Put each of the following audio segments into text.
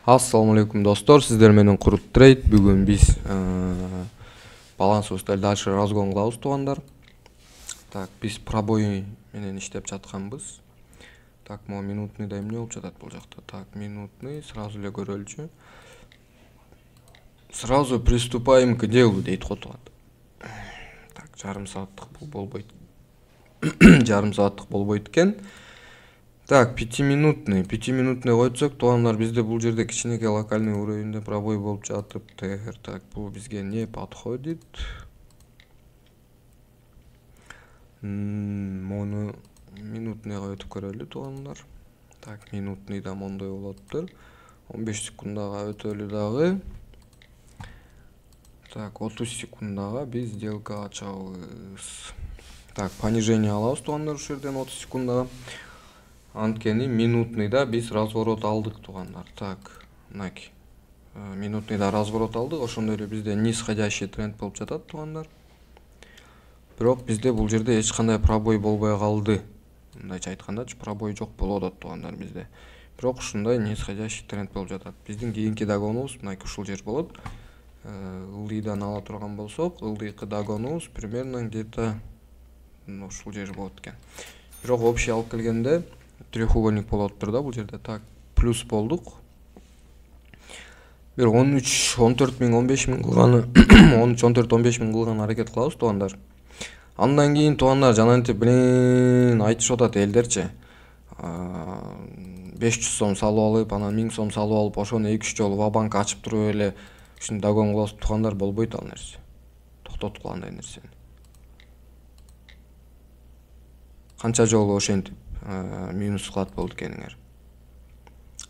Ассаламу алейкум достор, сиздер менен Курут Трейд. Бүгүн биз балансыбызды дальше разгон кылабыз туугандар. Так, биз пробой менен иштеп жатканбыз. Так, могу минутный да эмне болуп жатат бул жакта. Так, минутный сразу эле көрөлүчү. Сразу приступаем к делу дейт го тууган. Так, жарым сааттык бул болбойт. Жарым сааттык болбойт экен. Так, 5-минутный койтсок, туугандар, бизде бул жерде кичинекей локальный уровеньде пробой болуп жатып. Так, бул бизге не подходит. Мону минутныйга өтүп көрөлү туугандар. Так, минутный да мондой болоптур. 15 секундага өтөлү дагы. Так, 30 секундага биз сделка ачабыз. Так, понижение алабыз туугандар ушул жерден 30 секундага. Анткени минутныйда биз разворот алдык туугандар. Так, мынакей. Минутныйда разворот алдык, ошондой эле бизде нисходящий тренд болуп жатат туугандар. Бирок бизде бул жерде эч кандай пробой болбой калды. Мындайча айткандачы, пробой жок болуп атат туугандар бизде. Бирок ушундай нисходящий тренд болуп жатат. Биздин кийинки дагонубуз мынакей ушул жер болот. Ылдыйдан ала турган болсок, ылдыйкы дагонубуз примерно где-то ушул жер болот экен. Бирок общий алып келгенде треугольник болоптур да бул жерде. Так, плюс болдук. Бир 13-14 миң 15 миң кылганы 13-14-15 миң кылган аракет кылабыз туугандар. Андан кийин туугандар жанагынтип айтышып атат элдерчи. 500 сом салып алып, анан 1000 сом салып алып, ошону 2-3 жолу ва-банк ачып туруп эле ушуну дагон кылабыз туугандар, болбойт ал нерсе. Токтотуп андай нерсени. Канча жолу ошентип минус кылат болду экениңер.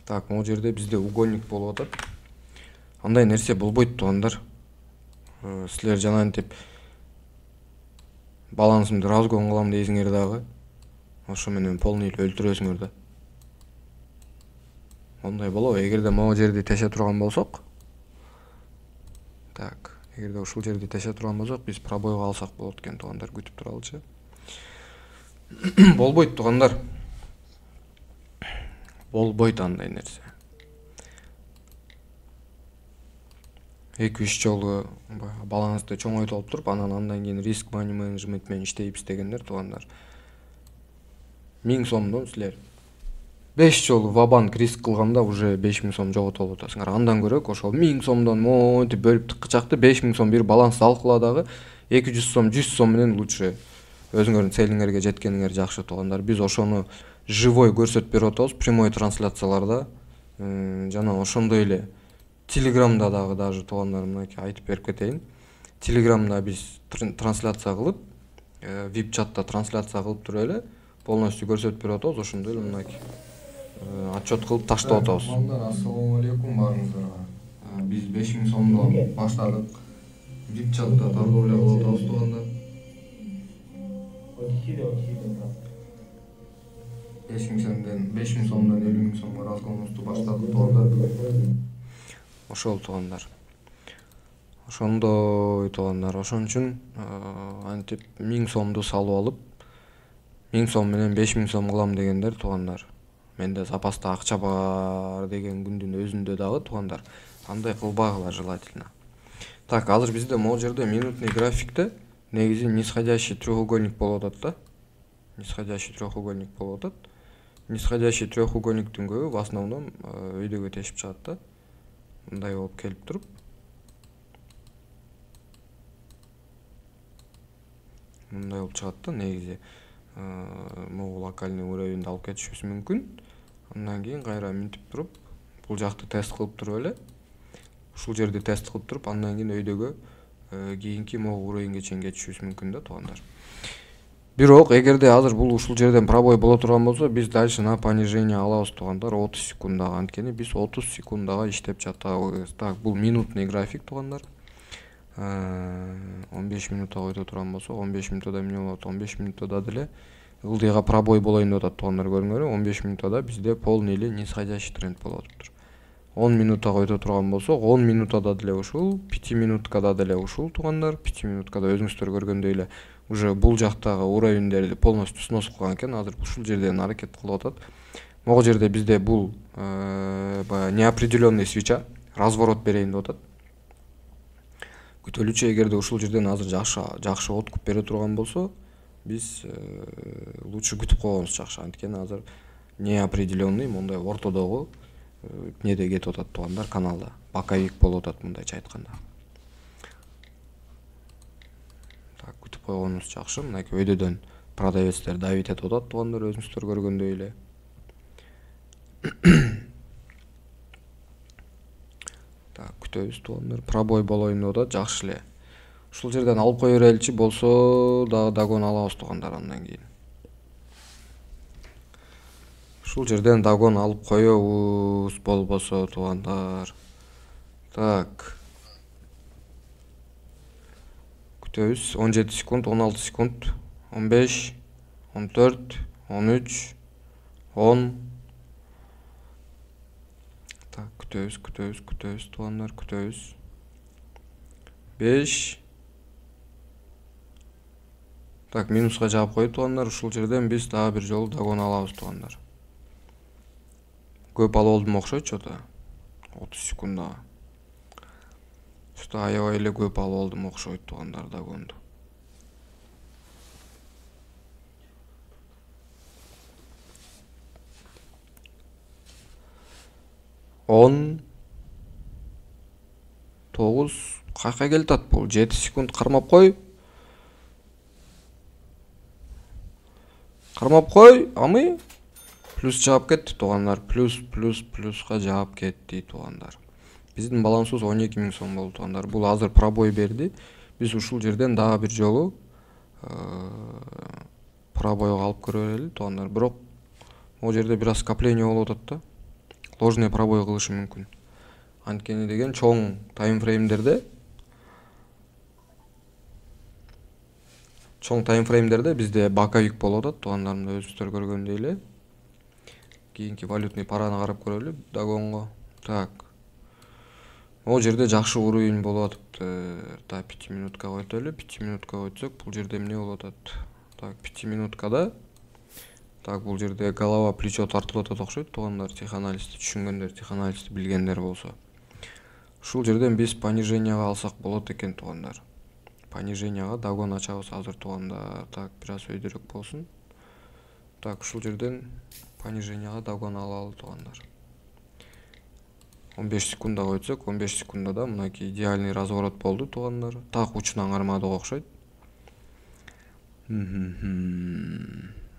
Так, могу жерде бизде угольник болуп атат. Андай нерсе болбойт туугандар. Силер жанагынтип балансымды разгон кылам дейсиңер дагы. Ошо менен полный эле өлтүрөсүңөр да. Ондай болобу? Эгерде могу жерди теше турган болсок. Так, эгерде ушул жерди теше турган болсок, биз пробойго алсак болот экен туугандар, күтүп туралычы. Болбойт туугандар. Болбойт андай нерсе. 2-3 жолу балансты чоңойтуп алып туруп, андан кийин риск money management менен иштейбиз дегендер туугандар. 1000 сомдон силер 5 жолу ва-банк риск кылганда уже 5000 сом жоготуп алып атасыңар. Андан көрөк ошол 1000 сомдон монтип бөлүп тыккычакты 5000 сом бир баланс алкыла дагы 200 сом, 100 сом менен лучше өзүңөрдүн целиңерге жеткениңер жакшы туугандар. Биз ошону живой көрсөтүп берип атабыз прямой трансляцияларда. Жана ошондой эле Телеграмда дагы даже туугандар, мынакей айтып берип кетейин. Телеграмда биз трансляция кылып, VIP чатта трансляция кылып туруп эле полностью көрсөтүп берип атабыз. Ошондой эле мынакей отчет кылып таштап атабыз. Ассаламу алейкум баарыңыздарга. Биз 5000 сомдон баштадык. VIP чатта торговля кылып атабыз туугандар. 5000 сомдон 50 000 сомго разгонубузду баштадык туугандар. Ошол туугандар. Ошондой туугандар. Ошон үчүн антип 1000 сомду салып алып, 1000 сом менен 5000 сом кылам дегендер туугандар. Менде запаста акча бар деген күндүн өзүндө дагы туугандар, андай кылбагыла желательно. Так, азыр бизде могу жерде минутный графикте негизи нисходящий треугольник болуп атат да. Нисходящий треугольник болуп атат. Нисходящий треугольниктин көбү в основном өйдөгө тешип чыгат да. Мындай болуп келип туруп. Мындай болуп чыгат да негизи. Могу локальный уровеньди алып кетишибиз мүмкүн. Андан кийин кайра минтип туруп, бул жакты тест кылып туруп эле, ушул жерди тест кылып туруп, андан кийин өйдөгө кийинки могу уровеньге чейин кетишибиз мүмкүн да туугандар. Бирок эгерде азыр бул ушул жерден пробой боло турган болсо, биз дальше на понижение алабыз туугандар 30 секундага. Анткени биз 30 секундага иштеп жатабыз. Так, бул минутный график туугандар. 15 минутта който турган болсо, 15 минутта эмне болот? 15 минутта деле ылдыйга пробой болоюн деп атат туугандар, көрүңөр. 15 минутта бизде полный эле нисходящий тренд болуп атыптыр. 10 минутта който турган болсок, 10 минутта деле ушул, 5 минуткада деле ушул туугандар. 5 минуткада өзүңүздөр көргөндөй эле уже бул жактагы уровеньдерди полностью снос кылган экен. Азыр ушул жерден аракет кылып атат. Могу жерде бизде бул неопределенный свеча, разворот берейин деп атат. Күтөлүчү эгерде ушул жерден азыр жакшы откуп бере турган болсо, биз лучше күтүп койгонубуз жакшы. Анткени азыр неопределенный мондай ортодогу неде кетип атат туугандар, каналда. Боковик болуп атат мындайча айтканда. Так, күтүп койгонубуз жакшы. Мынакей өйдөдөн продавецтер давить этип атат туугандар, өзүңүздөр көргөндөй эле. Так, күтөбүз туугандар. Пробой болоюн деп атат, жакшы эле. Ушул жерден алып кое береличи, болсо дагы дагон алабыз туугандар андан кийин. Ушул жерден дагон алып коебуз болбосо туугандар. Так. Күтөбүз. 17 секунд, 16 секунд, 15, 14, 13, 10. Так, күтөбүз туугандар, күтөбүз. 5. Так, минуска жаап коюп туугандар, ушул жерден биз дагы бир жолу дагон алабыз туугандар. Көп алып алдым окшойт да. 30 секундага. Что аябай эле көп алып алдым окшойт туугандар дагонду. Он 9 кайка келатат бул? 7 секунд кармап кой. Кармап кой, амы? Плюс жаап кетти туугандар. Плюска жаап кетти туугандар. Биздин балансыбыз 12 000 сом болду туугандар. Бул азыр пробой берди. Биз ушул жерден дагы бир жолу пробойго алып көрө берели туугандар. Бирок могу жерде бир аз скопление болуп атат да. Ложный пробой кылышы мүмкүн. Анткени деген чоң таймфреймдерде бизде боковик болуп атат туугандарымда, өзүңүздөр көргөндөй эле. Кийинки валютный параны карап көрөлү дагонго. Так. Могу жерде жакшы уровень болуп атыптыр. Так, 5 минутка койтолу. 5 минутка койсок, бул жерде эмне болуп атат? Так, 5 минуткада. Так, бул жерде голова, плечо тартылып атат окшойт туугандар, теханализди түшүнгөндөр, теханализди билгендер болсо. Ушул жерден биз пониженияга алсак болот экен туугандар. Пониженияга дагон ачабыз азыр туугандар. Так, бир аз өйдөрөөк болсун. Так, ушул жерден пониженияга дагон алалы туугандар. 15 секунда койсок, 15 секундада мынакей идеальный разворот болду туугандар. Так, учунан кармадык окшойт.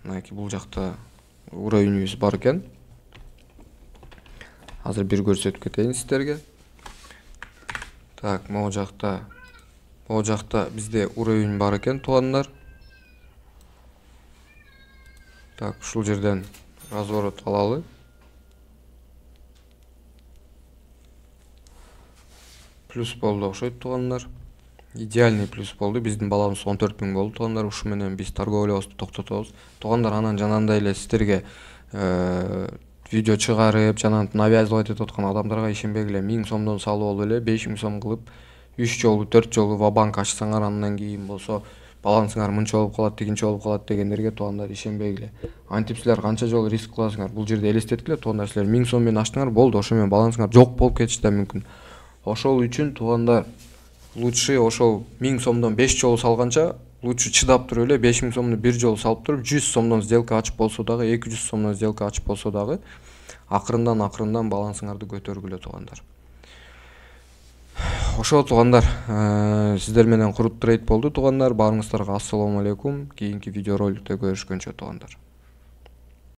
Мынакей бул жакта уровенибиз бар экен. Азыр бир көрсөтүп кетейин сиздерге. Так, могу жакта бизде уровень бар экен туугандар. Так, ушул жерден разворот алалы. Плюс болду окшойт туугандар. Идеальный плюс болду. Биздин баламыз 14 000 болду туугандар. Ушу менен биз торговлябызды токтотобуз. Туугандар, анан жанагындай эле сиздерге видео чыгарып, жанагынтип навязывать этип аткан адамдарга ишенбегиле. 1000 сомдон салып алып эле 5000 сом кылып 3 жолу, 4 жолу ва-банк ачсаңар, андан кийин болсо балансыңар мынча болуп калат, тигинче болуп калат дегендерге туугандар ишенбегиле. Антип силер канча жолу риск кыласыңар? Бул жерде элестеткиле туугандар, силер 1000 сом менен ачтыңар, болду, ошо менен балансыңар жок болуп кетиши да мүмкүн. Ошол үчүн туугандар, лучше ошол 1000 сомдон 5 жолу салганча, лучше чыдап туруп эле 5000 сомду бир жолу салып туруп 100 сомдон сделка ачып болсо дагы, 200 сомдон сделка ачып болсо дагы акырындан балансыңарды көтөргүлө туугандар. Ошол туугандар, сиздер менен куруп трейд болду туугандар. Баарыңыздарга ассаламу алейкум. Кийинки видео роликте көрүшкөнчө туугандар.